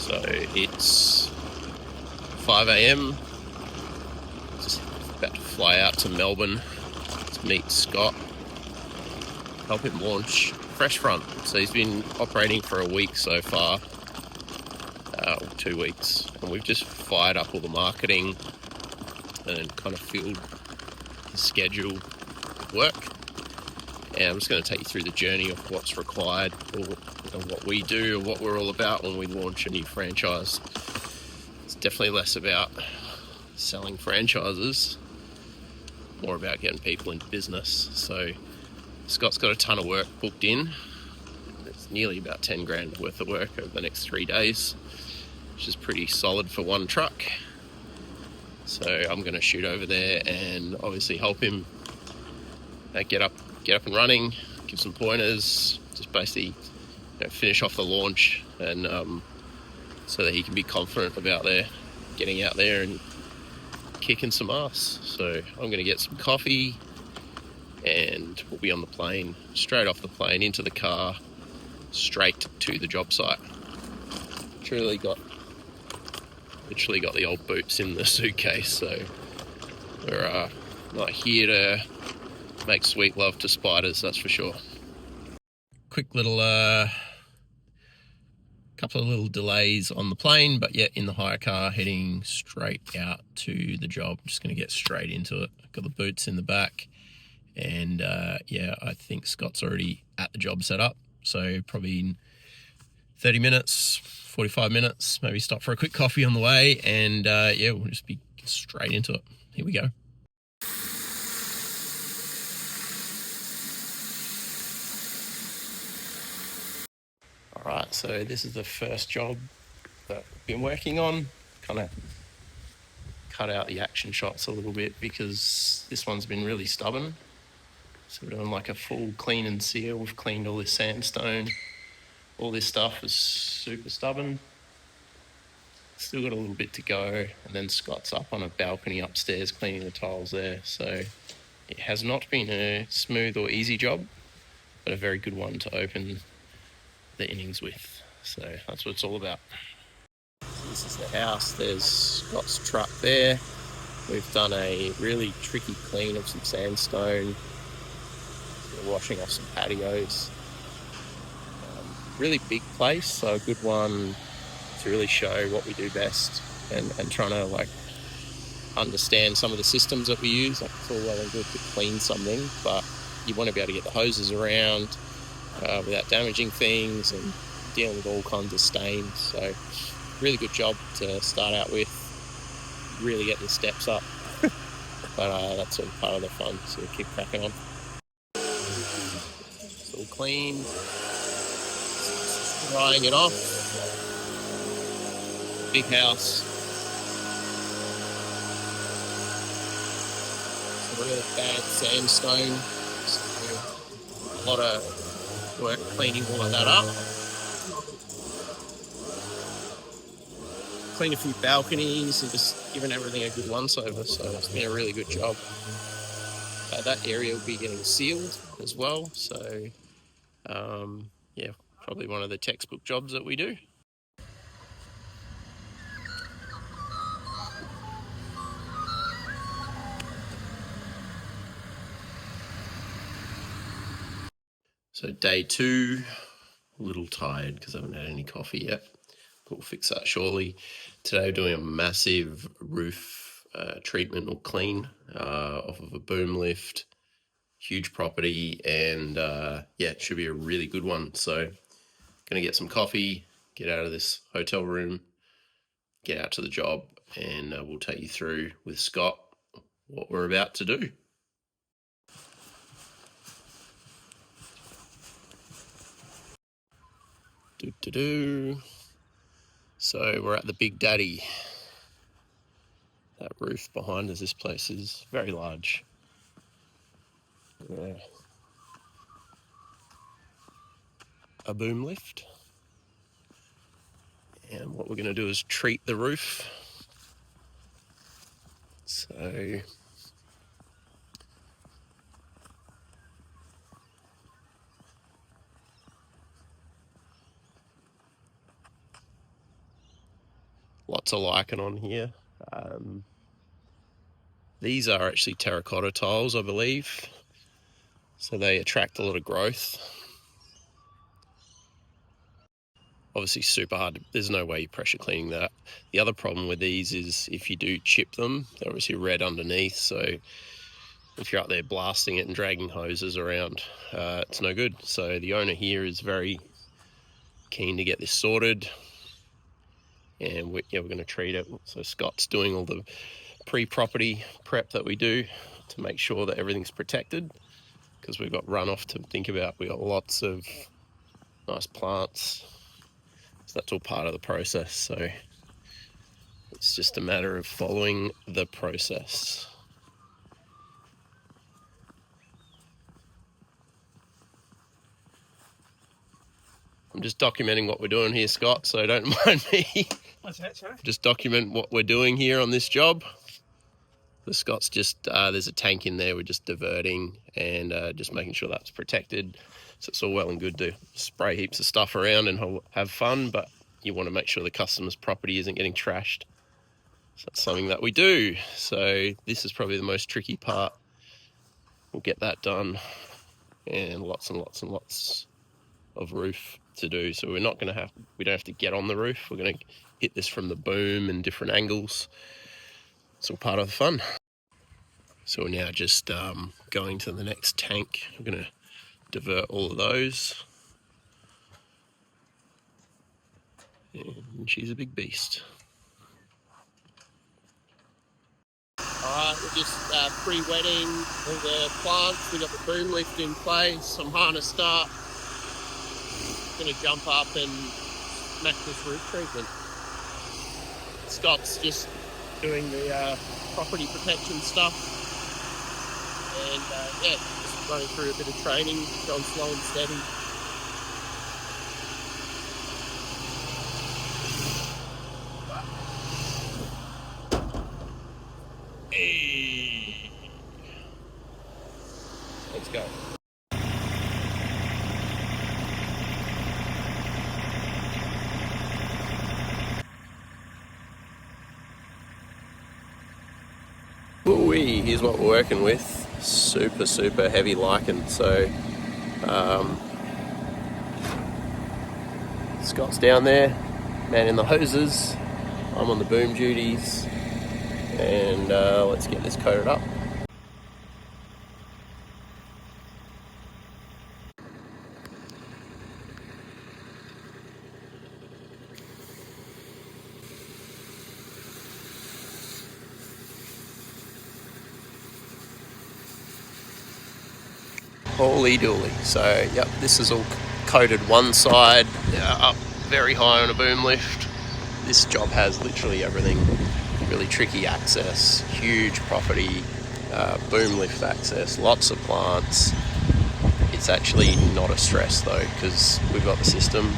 So it's 5 a.m. Just about to fly out to Melbourne to meet Scott, help him launch Fresh Front. So he's been operating for a week so far, or 2 weeks, and we've just fired up all the marketing and kind of filled his schedule of work. And I'm just going to take you through the journey of what's required, or what we do, or what we're all about when we launch a new franchise. It's definitely less about selling franchises, more about getting people into business. So Scott's got a ton of work booked in. It's nearly about 10 grand worth of work over the next 3 days, which is pretty solid for one truck. So I'm going to shoot over there and obviously help him get up and running, give some pointers, just basically finish off the launch, and so that he can be confident about getting out there and kicking some ass. So I'm going to get some coffee, and we'll be on the plane, straight off the plane into the car, straight to the job site. Literally got the old boots in the suitcase, so we're not here to make sweet love to spiders, that's for sure. Quick little couple of little delays on the plane, but yet in the hire car heading straight out to the job. Just going to get straight into it. Got the boots in the back, and I think Scott's already at the job set up, so probably in 30 minutes, 45 minutes, maybe stop for a quick coffee on the way, and we'll just be straight into it. Here we go. Alright, so this is the first job that I've been working on. Kind of cut out the action shots a little bit because this one's been really stubborn. So we're doing like a full clean and seal. We've cleaned all this sandstone. All this stuff is super stubborn. Still got a little bit to go, and then Scott's up on a balcony upstairs cleaning the tiles there. So it has not been a smooth or easy job, but a very good one to open the innings with. So that's what it's all about. So this is the house. There's Scott's truck there. We've done a really tricky clean of some sandstone. We're washing off some patios. Really big place, so a good one to really show what we do best, and trying to understand some of the systems that we use. It's all well and good to clean something, but you want to be able to get the hoses around without damaging things and dealing with all kinds of stains. So really good job to start out with, really getting the steps up. But that's all part of the fun, so we'll keep cracking on. It's all clean, drying it off. Big house. Some really bad sandstone. So a lot of work cleaning all of that up. Cleaned a few balconies and just given everything a good once over, so it's been a really good job. That area will be getting sealed as well, so probably one of the textbook jobs that we do. So day 2, a little tired because I haven't had any coffee yet, but we'll fix that shortly. Today we're doing a massive roof treatment or clean off of a boom lift, huge property, and it should be a really good one. So gonna get some coffee, get out of this hotel room, get out to the job, and we'll take you through with Scott what we're about to do. So we're at the Big Daddy. That roof behind us, this place is very large. Yeah. A boom lift. And what we're going to do is treat the roof. So Lots of lichen on here. These are actually terracotta tiles, I believe, so they attract a lot of growth. Obviously super hard, there's no way you're pressure cleaning that. The other problem with these is if you do chip them, they're obviously red underneath, so if you're out there blasting it and dragging hoses around, it's no good. So the owner here is very keen to get this sorted, and we're going to treat it. So Scott's doing all the pre-property prep that we do to make sure that everything's protected, because we've got runoff to think about. We've got lots of nice plants, so that's all part of the process. So it's just a matter of following the process. I'm just documenting what we're doing here, Scott, so don't mind me. What's that, sorry? Just document what we're doing here on this job. The Scott's just, there's a tank in there, we're just diverting and just making sure that's protected. So it's all well and good to spray heaps of stuff around and have fun, but you want to make sure the customer's property isn't getting trashed. So that's something that we do. So this is probably the most tricky part. We'll get that done, and lots and lots and lots of roof to do. So we don't have to get on the roof. We're going to hit this from the boom and different angles. It's all part of the fun. So we're now just going to the next tank. We're going to divert all of those. And she's a big beast. Alright, we're just pre-wetting all the plants. We've got the boom lift in place. I'm harnessed up. Going to jump up and smack this roof treatment. Scott's just doing the property protection stuff. And yeah, just running through a bit of training, going slow and steady. Hey. Let's go. Ooh-wee, here's what we're working with. Super, super heavy lichen. So Scott's down there, manning the hoses. I'm on the boom duties, and let's get this coated up. Holy dooly. So yep, this is all coated one side, up very high on a boom lift. This job has literally everything. Really tricky access, huge property, boom lift access, lots of plants. It's actually not a stress though, because we've got the system.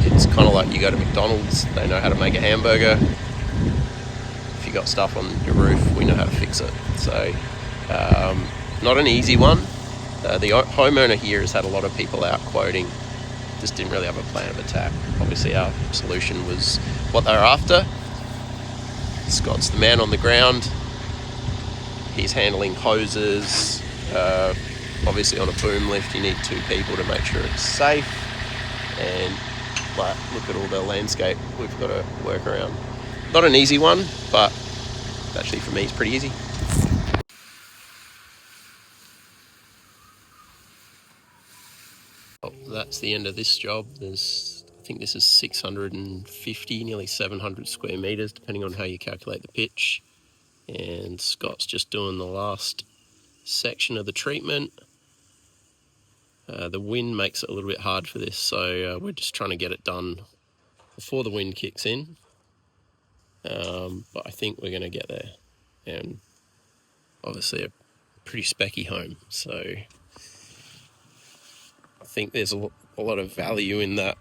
It's kind of like you go to McDonald's, they know how to make a hamburger. If you got stuff on your roof, we know how to fix it. So not an easy one. The homeowner here has had a lot of people out quoting, just didn't really have a plan of attack. Obviously our solution was what they were after. Scott's the man on the ground. He's handling hoses. Obviously on a boom lift you need two people to make sure it's safe. And like, look at all the landscape we've got to work around. Not an easy one, but actually for me it's pretty easy. Well, that's the end of this job. I think this is 650, nearly 700 square meters, depending on how you calculate the pitch. And Scott's just doing the last section of the treatment. The wind makes it a little bit hard for this, so we're just trying to get it done before the wind kicks in. But I think we're going to get there. And obviously a pretty specky home, so I think there's a lot of value in that.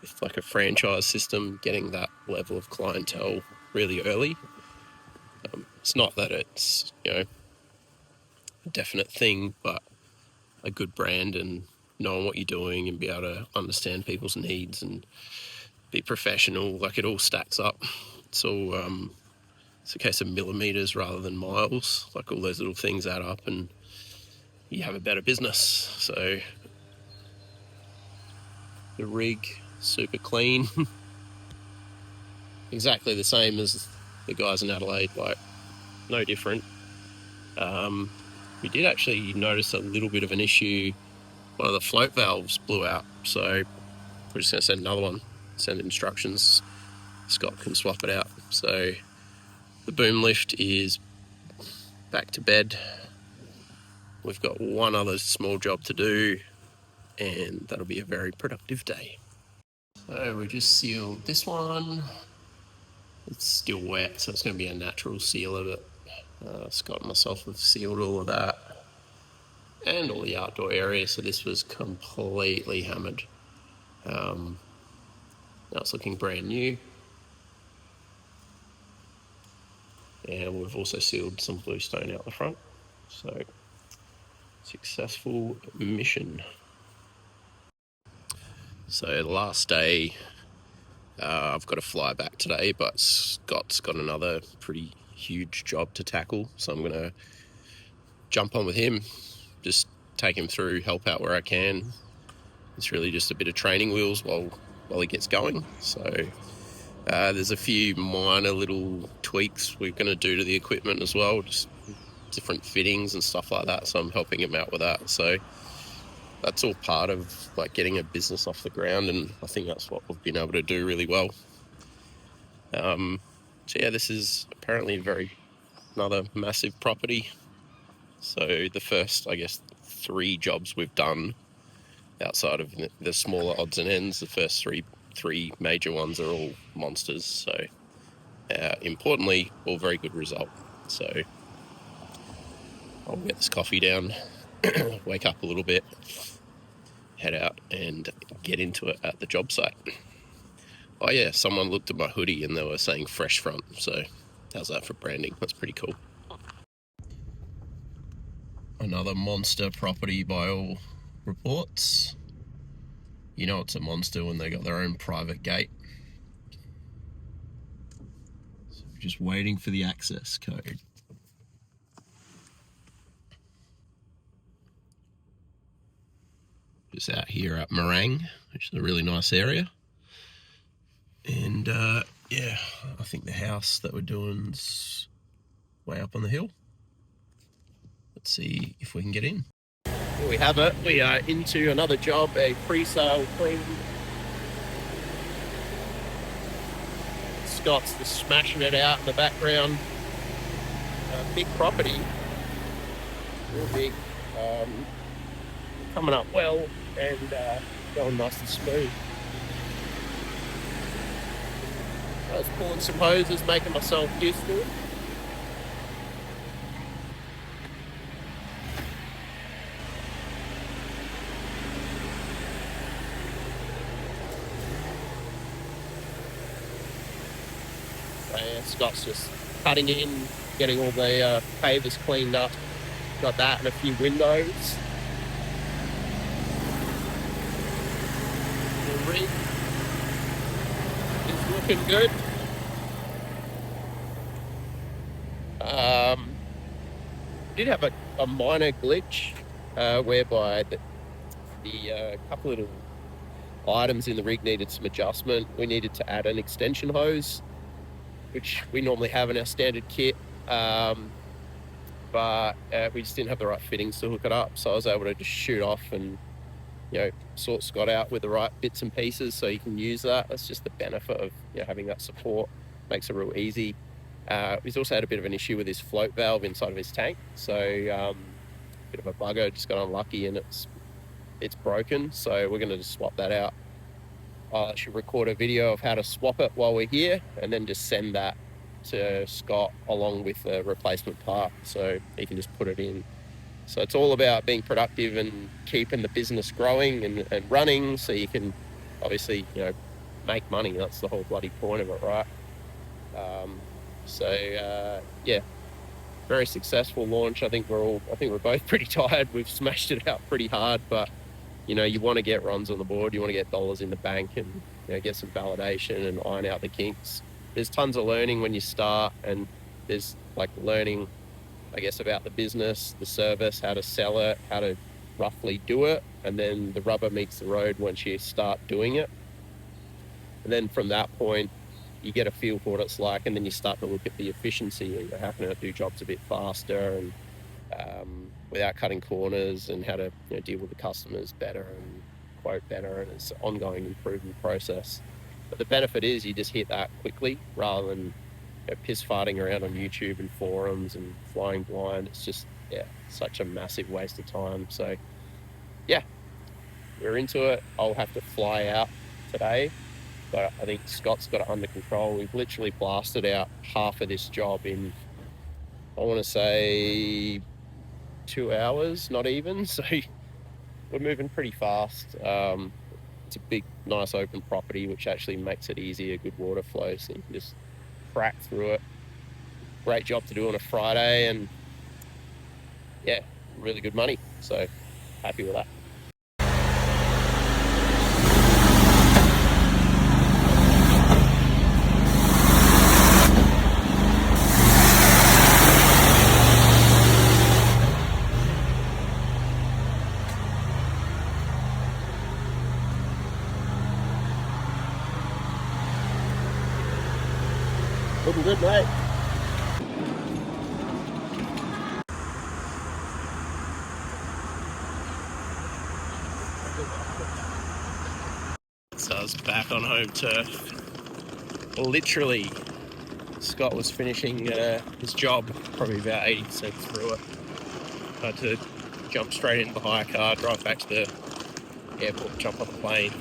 It's like a franchise system, getting that level of clientele really early. It's not that it's, a definite thing, but a good brand and knowing what you're doing and be able to understand people's needs and be professional. Like, it all stacks up. It's all it's a case of millimeters rather than miles. Like, all those little things add up and you have a better business. So the rig, super clean. Exactly the same as the guys in Adelaide, like no different. We did actually notice a little bit of an issue. One of the float valves blew out, so we're just going to send another one, send instructions. Scott can swap it out. So the boom lift is back to bed. We've got one other small job to do, and that'll be a very productive day. So we just sealed this one. It's still wet, so it's going to be a natural sealer, but Scott and myself have sealed all of that and all the outdoor areas, so this was completely hammered. Now it's looking brand new. And we've also sealed some bluestone out the front. So, successful mission. So the last day, I've got to fly back today, but Scott's got another pretty huge job to tackle. So I'm going to jump on with him, just take him through, help out where I can. It's really just a bit of training wheels while he gets going. So there's a few minor little tweaks we're going to do to the equipment as well, just different fittings and stuff like that. So I'm helping him out with that. So that's all part of like getting a business off the ground, and I think that's what we've been able to do really well. So yeah, this is apparently another massive property. So the first, I guess, 3 jobs we've done outside of the smaller odds and ends, the first three major ones are all monsters. So importantly, all very good result. So I'll get this coffee down, wake up a little bit, head out and get into it at the job site. Oh yeah, someone looked at my hoodie and they were saying Fresh Front, so how's that for branding? That's pretty cool. Another monster property by all reports. You know it's a monster when they got their own private gate. So we're just waiting for the access code. Just out here at Meringue, which is a really nice area. And yeah, I think the house that we're doing's way up on the hill. Let's see if we can get in. Here we have it. We are into another job, a pre-sale clean. Scott's just smashing it out in the background. Big property, real big. Coming up well and going nice and smooth. I was pulling some hoses, making myself useful. Scott's just cutting in, getting all the pavers cleaned up. Got that and a few windows. The rig is looking good. Did have a minor glitch whereby the couple of little items in the rig needed some adjustment. We needed to add an extension hose, which we normally have in our standard kit, but we just didn't have the right fittings to hook it up. So I was able to just shoot off and, sort Scott out with the right bits and pieces so you can use that. That's just the benefit of having that support. Makes it real easy. He's also had a bit of an issue with his float valve inside of his tank. So bit of a bugger, just got unlucky and it's broken. So we're going to just swap that out. I should record a video of how to swap it while we're here and then just send that to Scott along with the replacement part so he can just put it in. So it's all about being productive and keeping the business growing and running so you can obviously, make money. That's the whole bloody point of it, right? Yeah, very successful launch. I think we're both pretty tired. We've smashed it out pretty hard, but you know, you want to get runs on the board, you want to get dollars in the bank and, you know, get some validation and iron out the kinks. There's tons of learning when you start, and there's like learning, I guess, about the business, the service, how to sell it, how to roughly do it. And then the rubber meets the road once you start doing it. And then from that point, you get a feel for what it's like, and then you start to look at the efficiency and how can I do jobs a bit faster and without cutting corners, and how to, you know, deal with the customers better and quote better, and it's an ongoing improvement process. But the benefit is you just hit that quickly rather than, you know, piss farting around on YouTube and forums and flying blind. It's just, yeah, such a massive waste of time. So yeah, we're into it. I'll have to fly out today, but I think Scott's got it under control. We've literally blasted out half of this job in, I want to say, 2 hours, not even. So we're moving pretty fast. It's a big, nice open property, which actually makes it easier, good water flow, so you can just crack through it. Great job to do on a Friday, and yeah, really good money. So happy with that. Looking good, mate. So I was back on home turf. Literally, Scott was finishing his job, probably about 80% through it. I had to jump straight into the hire car, drive back to the airport, jump on the plane.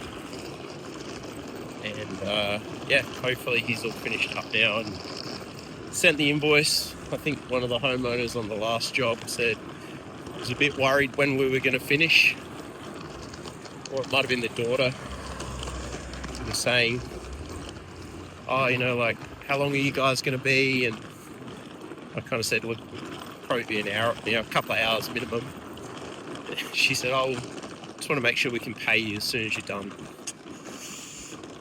And yeah, hopefully he's all finished up now and sent the invoice. I think one of the homeowners on the last job said he was a bit worried when we were going to finish, or it might have been the daughter. He was saying, oh, you know, like, how long are you guys going to be? And I kind of said, look, probably be an hour, you know, a couple of hours minimum. She said, oh, just want to make sure we can pay you as soon as you're done.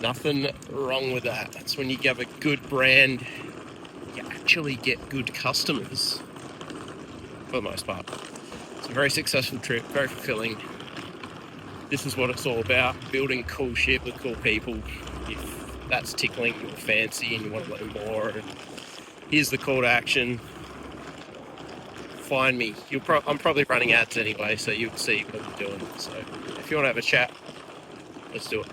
Nothing wrong with that. That's when you have a good brand, you actually get good customers, for the most part. It's a very successful trip, very fulfilling. This is what it's all about, building cool shit with cool people. If that's tickling your fancy and you want to learn more, here's the call to action. Find me. I'm probably running ads anyway, so you'll see what I'm doing. So if you want to have a chat, let's do it.